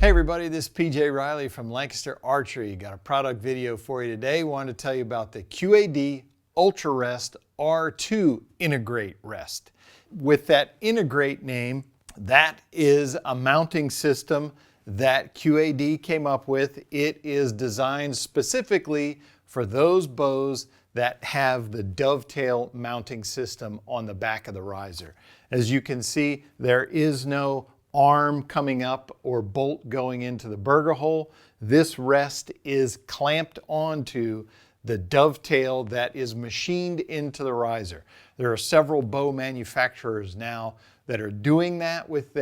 Hey everybody, this is PJ Riley from Lancaster Archery. Got a product video for you today. Wanted to tell you about the QAD Ultra Rest R2 Integrate Rest. With that Integrate name, that is a mounting system that QAD came up with. It is designed specifically for those bows that have the dovetail mounting system on the back of the riser. As you can see, there is no arm coming up or bolt going into the burger hole. This rest is clamped onto the dovetail that is machined into the riser. There are several bow manufacturers now that are doing that with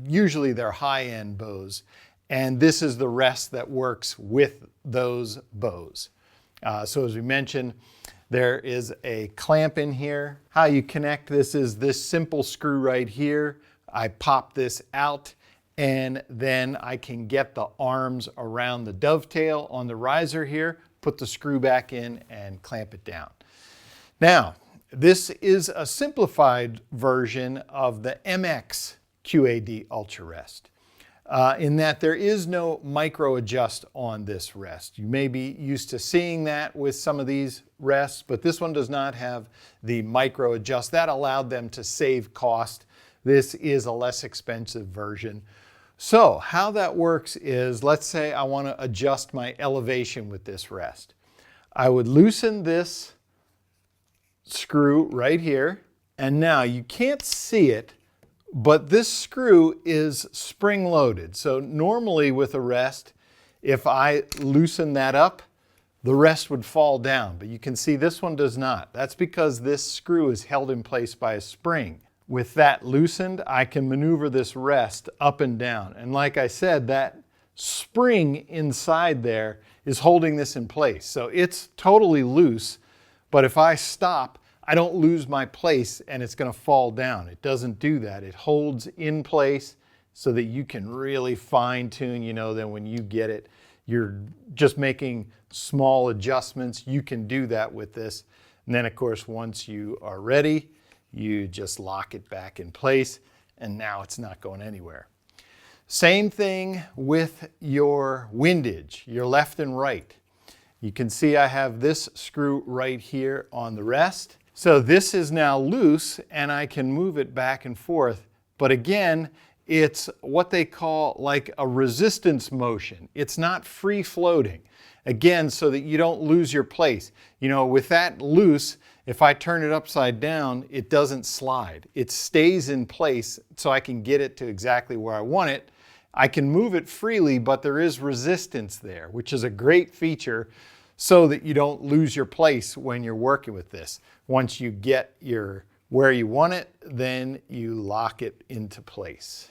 usually their high-end bows. And this is the rest that works with those bows. So as we mentioned, there is a clamp in here. How you connect this is this simple screw right here. I pop this out and then I can get the arms around the dovetail on the riser here, put the screw back in and clamp it down. Now, this is a simplified version of the MX QAD Ultra Rest in that there is no micro adjust on this rest. You may be used to seeing that with some of these rests, but this one does not have the micro adjust. That allowed them to save cost. This is a less expensive version. So how that works is, let's say I want to adjust my elevation with this rest. I would loosen this screw right here, and now you can't see it, but this screw is spring loaded. So normally with a rest, if I loosen that up, the rest would fall down, but you can see this one does not. That's because this screw is held in place by a spring. With that loosened, I can maneuver this rest up and down. And like I said, that spring inside there is holding this in place. So it's totally loose, but if I stop, I don't lose my place and it's gonna fall down. It doesn't do that. It holds in place so that you can really fine tune, then when you get it, you're just making small adjustments. You can do that with this. And then of course, once you are ready, you just lock it back in place and now it's not going anywhere. Same thing with your windage, your left and right. You can see I have this screw right here on the rest. So this is now loose and I can move it back and forth. But again, it's what they call like a resistance motion. It's not free floating. Again, so that you don't lose your place. With that loose, if I turn it upside down, it doesn't slide. It stays in place so I can get it to exactly where I want it. I can move it freely, but there is resistance there, which is a great feature so that you don't lose your place when you're working with this. Once you get where you want it, then you lock it into place.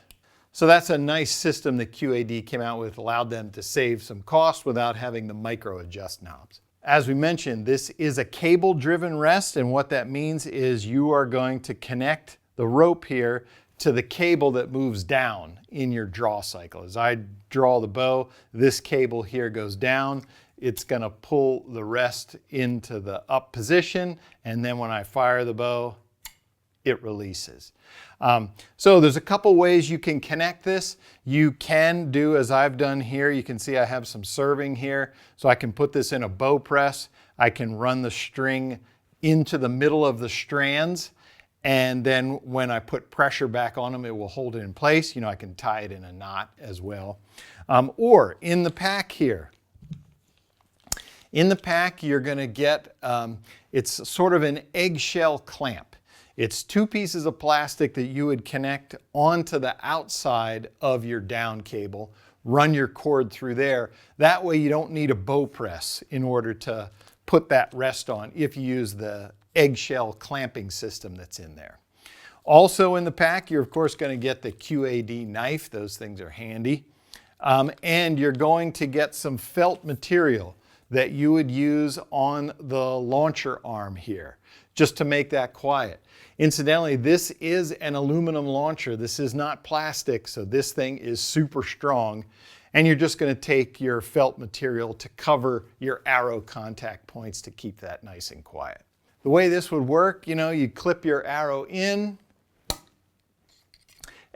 So that's a nice system that QAD came out with, allowed them to save some cost without having the micro adjust knobs. As we mentioned, this is a cable-driven rest, and what that means is you are going to connect the rope here to the cable that moves down in your draw cycle. As I draw the bow, this cable here goes down. It's going to pull the rest into the up position, and then when I fire the bow, it releases. So there's a couple ways you can connect this. You can do as I've done here. You can see I have some serving here. So I can put this in a bow press. I can run the string into the middle of the strands. And then when I put pressure back on them, it will hold it in place. I can tie it in a knot as well. Or in the pack here. In the pack, you're going to get, it's sort of an eggshell clamp. It's two pieces of plastic that you would connect onto the outside of your down cable, run your cord through there. That way you don't need a bow press in order to put that rest on if you use the eggshell clamping system that's in there. Also in the pack, you're of course going to get the QAD knife. Those things are handy. And you're going to get some felt material that you would use on the launcher arm here, just to make that quiet. Incidentally, this is an aluminum launcher. This is not plastic, so this thing is super strong. And you're just going to take your felt material to cover your arrow contact points to keep that nice and quiet. The way this would work, you clip your arrow in,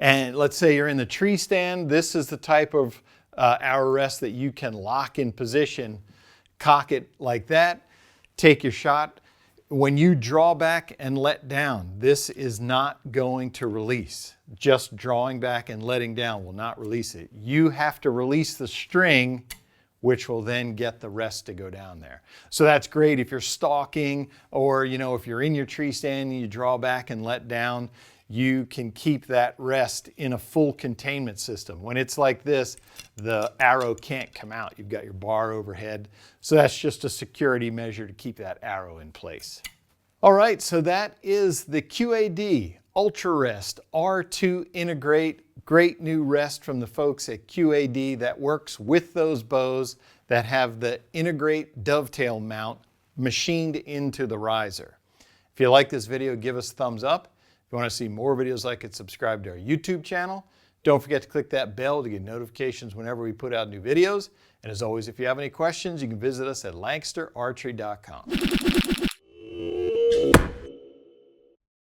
and let's say you're in the tree stand. This is the type of arrow rest that you can lock in position, cock it like that, take your shot. When you draw back and let down, this is not going to release. Just drawing back and letting down will not release it. You have to release the string, which will then get the rest to go down there. So that's great if you're stalking, or if you're in your tree stand and you draw back and let down, you can keep that rest in a full containment system. When it's like this, the arrow can't come out. You've got your bar overhead. So that's just a security measure to keep that arrow in place. All right, so that is the QAD Ultra Rest R2 Integrate. Great new rest from the folks at QAD that works with those bows that have the Integrate dovetail mount machined into the riser. If you like this video, give us a thumbs up. If you want to see more videos like it, subscribe to our YouTube channel. Don't forget to click that bell to get notifications whenever we put out new videos. And as always, if you have any questions, you can visit us at LancasterArchery.com.